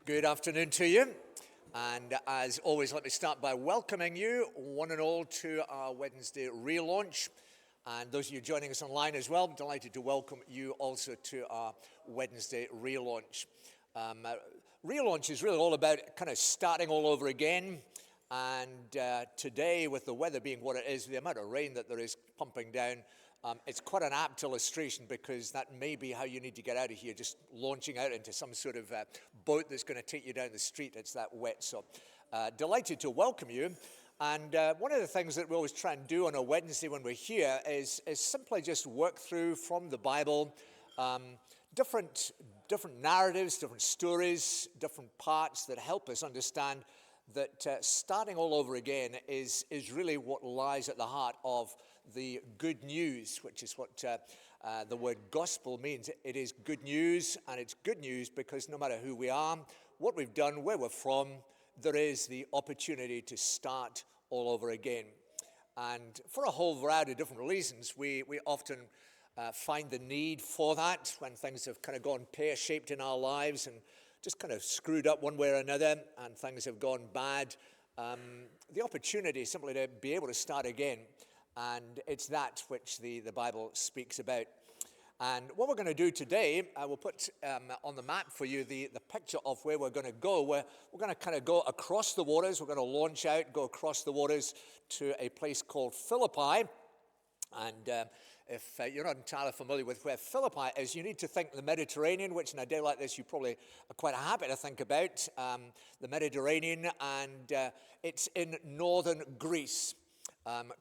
Good afternoon to you. And as always, let me start by welcoming you, one and all, to our Wednesday ReLaunch. And those of you joining us online as well, I'm delighted to welcome you also to our Wednesday ReLaunch. ReLaunch is really all about kind of starting all over again. And today, with the weather being what it is, the amount of rain that there is pumping down, it's quite an apt illustration, because that may be how you need to get out of here, just launching out into some sort of boat that's going to take you down the street. It's that wet. So delighted to welcome you. And one of the things that we always try and do on a Wednesday when we're here is simply just work through from the Bible different narratives, different stories, different parts that help us understand that starting all over again is really what lies at the heart of the good news, which is what the word gospel means. It is good news, and it's good news because no matter who we are, what we've done, where we're from, there is the opportunity to start all over again. And for a whole variety of different reasons, we often find the need for that when things have kind of gone pear-shaped in our lives and just kind of screwed up one way or another, and things have gone bad. The opportunity simply to be able to start again. And it's that which the Bible speaks about. And what we're going to do today, I will put on the map for you the picture of where we're going to go. We're going to kind of go across the waters. We're going to launch out, go across the waters to a place called Philippi. And if you're not entirely familiar with where Philippi is, you need to think the Mediterranean, which in a day like this you probably are quite happy to think about. The Mediterranean, and it's in northern Greece.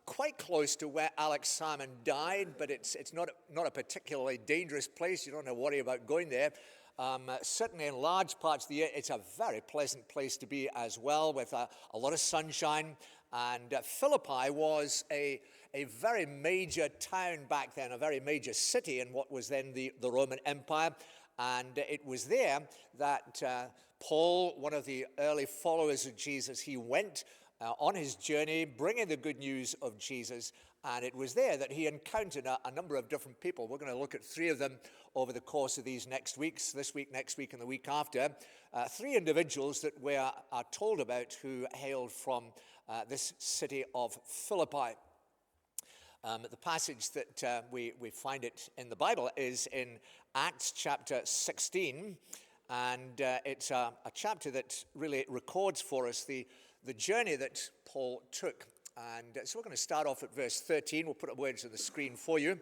Quite close to where Alex Salmon died, but it's not a particularly dangerous place. You don't have to worry about going there. Certainly in large parts of the year, it's a very pleasant place to be as well, with a lot of sunshine. And Philippi was a very major town back then, a very major city in what was then the Roman Empire. And it was there that Paul, one of the early followers of Jesus, he went on his journey, bringing the good news of Jesus, and it was there that he encountered a number of different people. We're going to look at three of them over the course of these next weeks, this week, next week, and the week after. Three individuals that we are told about who hailed from this city of Philippi. The passage that we find it in the Bible is in Acts chapter 16, and it's a chapter that really records for us the journey that Paul took. And so we're going to start off at verse 13. We'll put up words on the screen for you.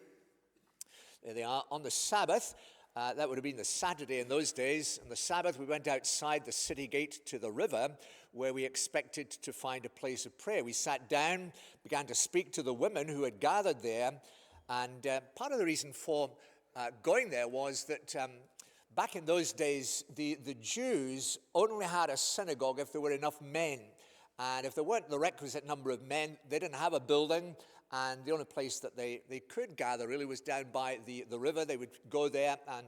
There they are. On the Sabbath, that would have been the Saturday in those days. On the Sabbath, we went outside the city gate to the river, where we expected to find a place of prayer. We sat down, began to speak to the women who had gathered there. And part of the reason for going there was that back in those days, the Jews only had a synagogue if there were enough men. And if there weren't the requisite number of men, they didn't have a building, and the only place that they could gather really was down by the river. They would go there, and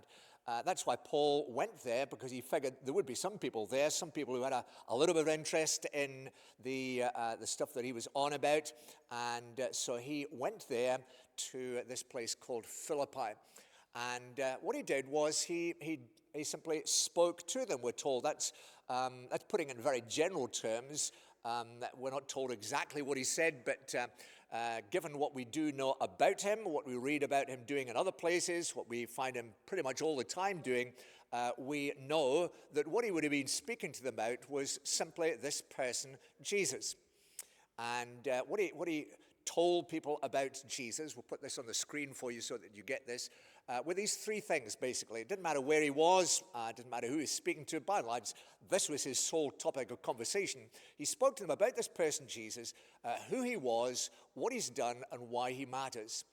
that's why Paul went there, because he figured there would be some people there, some people who had a little bit of interest in the stuff that he was on about, and so he went there to this place called Philippi. And what he did was he simply spoke to them, we're told. That's putting it in very general terms. We're not told exactly what he said, but given what we do know about him, what we read about him doing in other places, what we find him pretty much all the time doing, we know that what he would have been speaking to them about was simply this person, Jesus. And what he told people about Jesus, we'll put this on the screen for you so that you get this, were these three things, basically. It didn't matter where he was, it didn't matter who he was speaking to. By and large, this was his sole topic of conversation. He spoke to them about this person, Jesus, who he was, what he's done, and why he matters.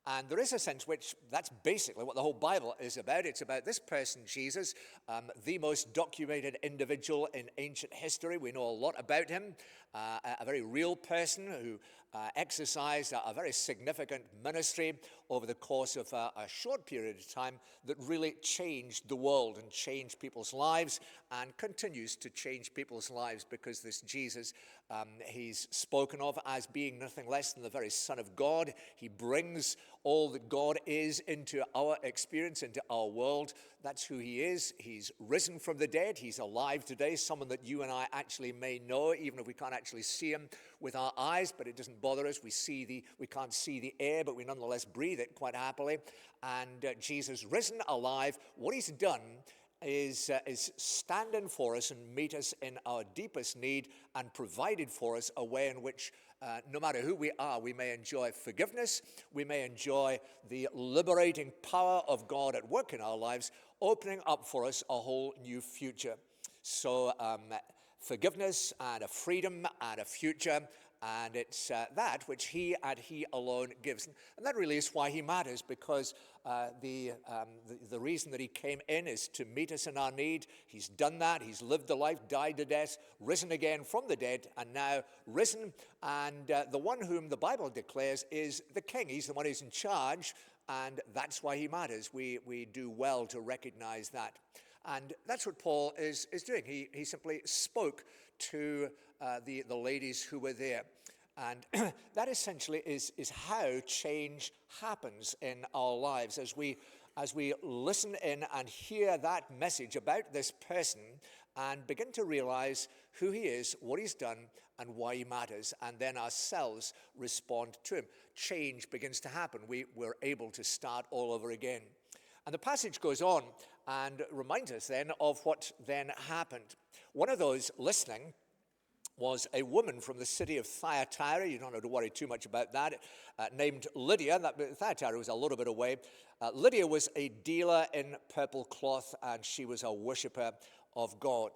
And there is a sense which that's basically what the whole Bible is about. It's about this person, Jesus, the most documented individual in ancient history. We know a lot about him, a very real person who exercised a very significant ministry over the course of a short period of time that really changed the world and changed people's lives and continues to change people's lives, because this Jesus, he's spoken of as being nothing less than the very Son of God. He brings all that God is into our experience, into our world. That's who he is. He's risen from the dead. He's alive today, someone that you and I actually may know, even if we can't actually see him with our eyes, but it doesn't bother us. We can't see the air, but we nonetheless breathe it quite happily. And Jesus, risen, alive, what he's done is stand in for us and meet us in our deepest need and provided for us a way in which no matter who we are, we may enjoy forgiveness, we may enjoy the liberating power of God at work in our lives, opening up for us a whole new future. So forgiveness and a freedom and a future, and it's that which he and he alone gives. And that really is why he matters, because the reason that he came in is to meet us in our need. He's done that. He's lived the life, died the death, risen again from the dead, and now risen. And the one whom the Bible declares is the king. He's the one who's in charge, and that's why he matters. We do well to recognize that. And that's what Paul is doing. He simply spoke to the ladies who were there. And that essentially is how change happens in our lives. As we listen in and hear that message about this person and begin to realize who he is, what he's done, and why he matters, and then ourselves respond to him. Change begins to happen. We're able to start all over again. And the passage goes on and reminds us then of what then happened. One of those listening was a woman from the city of Thyatira. You don't have to worry too much about that, named Lydia. Thyatira was a little bit away. Lydia was a dealer in purple cloth, and she was a worshiper of God.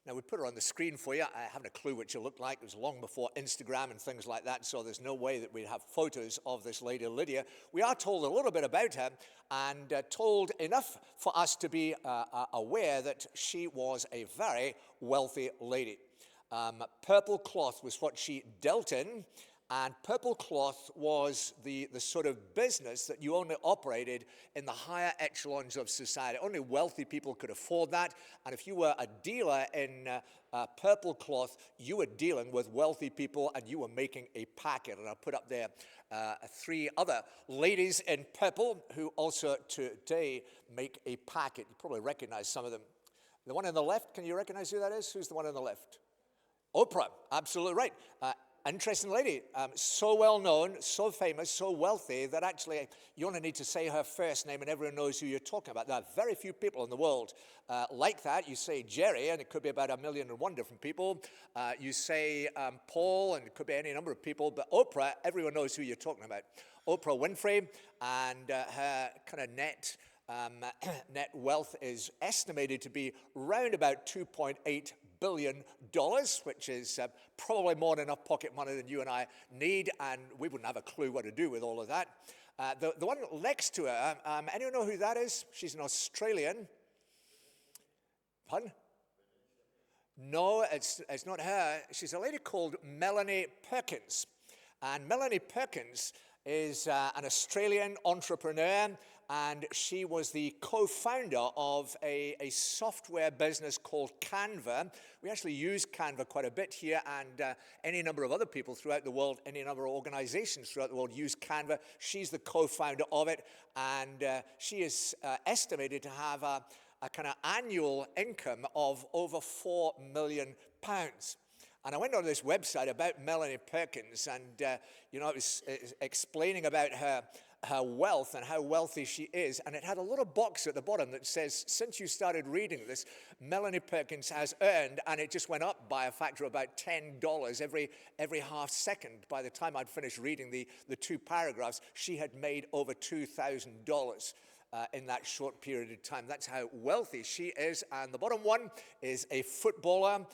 Now, we put her on the screen for you. I haven't a clue what she looked like. It was long before Instagram and things like that, so there's no way that we'd have photos of this lady, Lydia. We are told a little bit about her, and told enough for us to be aware that she was a very wealthy lady. Purple cloth was what she dealt in, and purple cloth was the sort of business that you only operated in the higher echelons of society. Only wealthy people could afford that, and if you were a dealer in purple cloth, you were dealing with wealthy people, and you were making a packet. And I'll put up there three other ladies in purple who also today make a packet. You probably recognize some of them. The one on the left, can you recognize who that is? Who's the one on the left? Oprah, absolutely right. Interesting lady, so well known, so famous, so wealthy that actually you only need to say her first name and everyone knows who you're talking about. There are very few people in the world like that. You say Jerry, and it could be about 1,000,001 different people. You say Paul, and it could be any number of people. But Oprah, everyone knows who you're talking about. Oprah Winfrey, and her kind of net wealth is estimated to be round about $2.8 billion, which is probably more than enough pocket money than you and I need, and we wouldn't have a clue what to do with all of that. The one next to her, anyone know who that is? She's an Australian. Pardon? No, it's not her. She's a lady called Melanie Perkins. And Melanie Perkins is an Australian entrepreneur, and she was the co-founder of a software business called Canva. We actually use Canva quite a bit here, and any number of other people throughout the world, any number of organizations throughout the world use Canva. She's the co-founder of it, and she is estimated to have a kind of annual income of over £4 million. And I went on this website about Melanie Perkins, and it was explaining about her wealth and how wealthy she is, and it had a little box at the bottom that says, since you started reading this, Melanie Perkins has earned, and it just went up by a factor of about $10 every half second. By the time I'd finished reading the two paragraphs, she had made over $2,000 in that short period of time. That's how wealthy she is. And the bottom one is a footballer.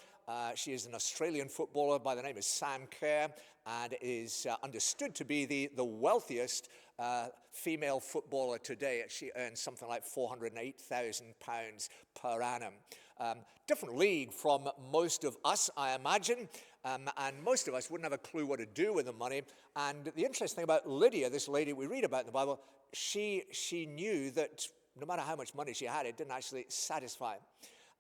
She is an Australian footballer by the name of Sam Kerr, and is understood to be the wealthiest female footballer today. She earns something like £408,000 per annum. Different league from most of us, I imagine, and most of us wouldn't have a clue what to do with the money. And the interesting thing about Lydia, this lady we read about in the Bible, she knew that no matter how much money she had, it didn't actually satisfy.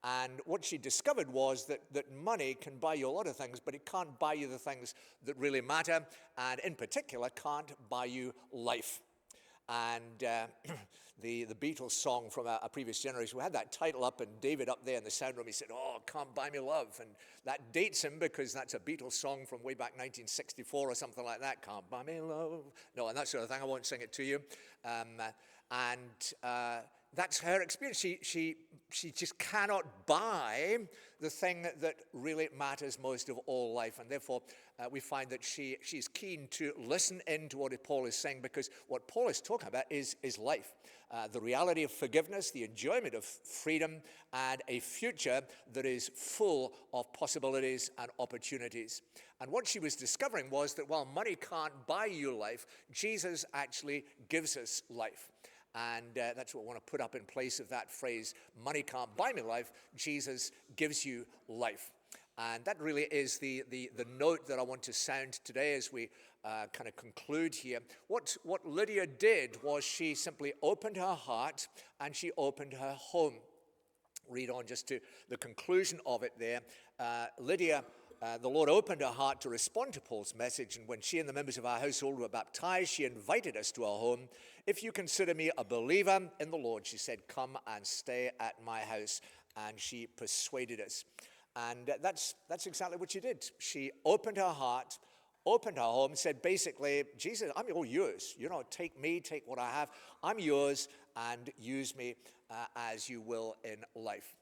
And what she discovered was that money can buy you a lot of things, but it can't buy you the things that really matter, and in particular, can't buy you life. And the Beatles song from a previous generation, we had that title up, and David up there in the sound room, he said, "Oh, Can't Buy Me Love." And that dates him because that's a Beatles song from way back 1964 or something like that. "Can't buy me love." No, and that sort of thing. I won't sing it to you. That's her experience. She just cannot buy the thing that really matters most of all life. And therefore, we find that she's keen to listen in to what Paul is saying, because what Paul is talking about is life. The reality of forgiveness, the enjoyment of freedom, and a future that is full of possibilities and opportunities. And what she was discovering was that while money can't buy you life, Jesus actually gives us life. And that's what I want to put up in place of that phrase, money can't buy me life, Jesus gives you life. And that really is the note that I want to sound today as we kind of conclude here. What Lydia did was she simply opened her heart and she opened her home. Read on just to the conclusion of it there. Lydia, the Lord opened her heart to respond to Paul's message, and when she and the members of our household were baptized, she invited us to her home. "If you consider me a believer in the Lord," she said, "come and stay at my house." And she persuaded us. And that's exactly what she did. She opened her heart, opened her home, said basically, "Jesus, I'm all yours. Take me, take what I have. I'm yours, and use me as you will in life."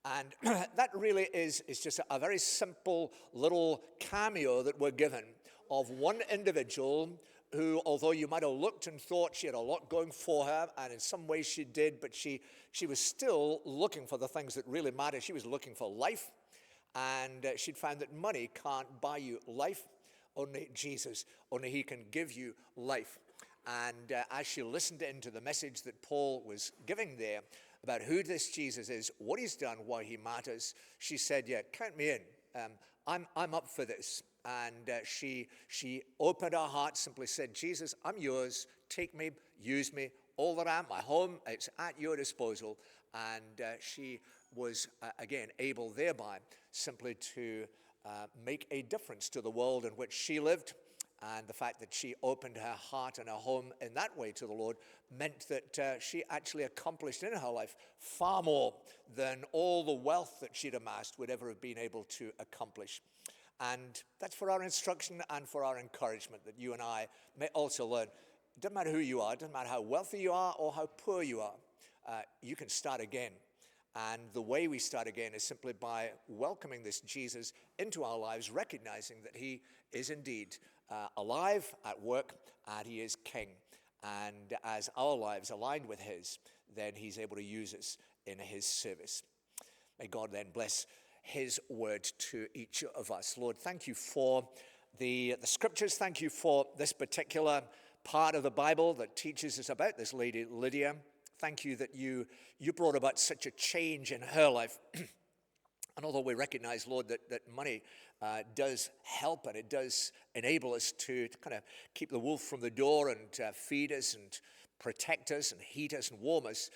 And that really is just a very simple little cameo that we're given of one individual who, although you might have looked and thought she had a lot going for her, and in some ways she did, but she was still looking for the things that really matter. She was looking for life, and she'd found that money can't buy you life. Only Jesus, only he can give you life. And as she listened into the message that Paul was giving there about who this Jesus is, what he's done, why he matters, she said, "Yeah, count me in. I'm up for this." And she opened her heart, simply said, "Jesus, I'm yours. Take me, use me. All that I am, my home, it's at your disposal." And she was, again, able thereby simply to make a difference to the world in which she lived. And the fact that she opened her heart and her home in that way to the Lord meant that she actually accomplished in her life far more than all the wealth that she'd amassed would ever have been able to accomplish. And that's for our instruction and for our encouragement, that you and I may also learn. It doesn't matter who you are, it doesn't matter how wealthy you are or how poor you are, you can start again. And the way we start again is simply by welcoming this Jesus into our lives, recognizing that he is indeed alive, at work, and he is King. And as our lives aligned with his, then he's able to use us in his service. May God then bless his word to each of us. Lord, thank you for the scriptures. Thank you for this particular part of the Bible that teaches us about this lady Lydia. Thank you that you brought about such a change in her life. And although we recognize, Lord, that money does help and it does enable us to kind of keep the wolf from the door and feed us and protect us and heat us and warm us,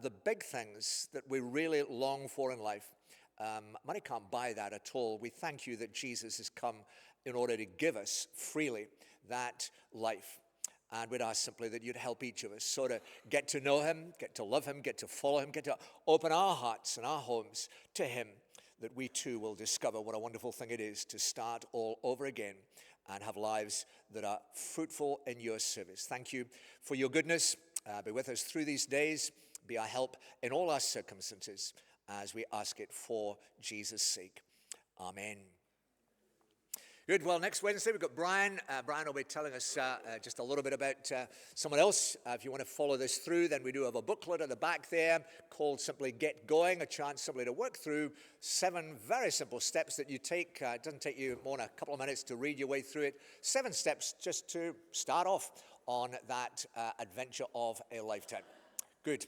the big things that we really long for in life, money can't buy that at all. We thank you that Jesus has come in order to give us freely that life. And we'd ask simply that you'd help each of us sort of get to know him, get to love him, get to follow him, get to open our hearts and our homes to him, that we too will discover what a wonderful thing it is to start all over again and have lives that are fruitful in your service. Thank you for your goodness. Be with us through these days. Be our help in all our circumstances as we ask it for Jesus' sake. Amen. Good. Well, next Wednesday we've got Brian. Brian will be telling us just a little bit about someone else. If you want to follow this through, then we do have a booklet at the back there called simply Get Going, a chance simply to work through 7 very simple steps that you take. It doesn't take you more than a couple of minutes to read your way through it. 7 steps just to start off on that adventure of a lifetime. Good.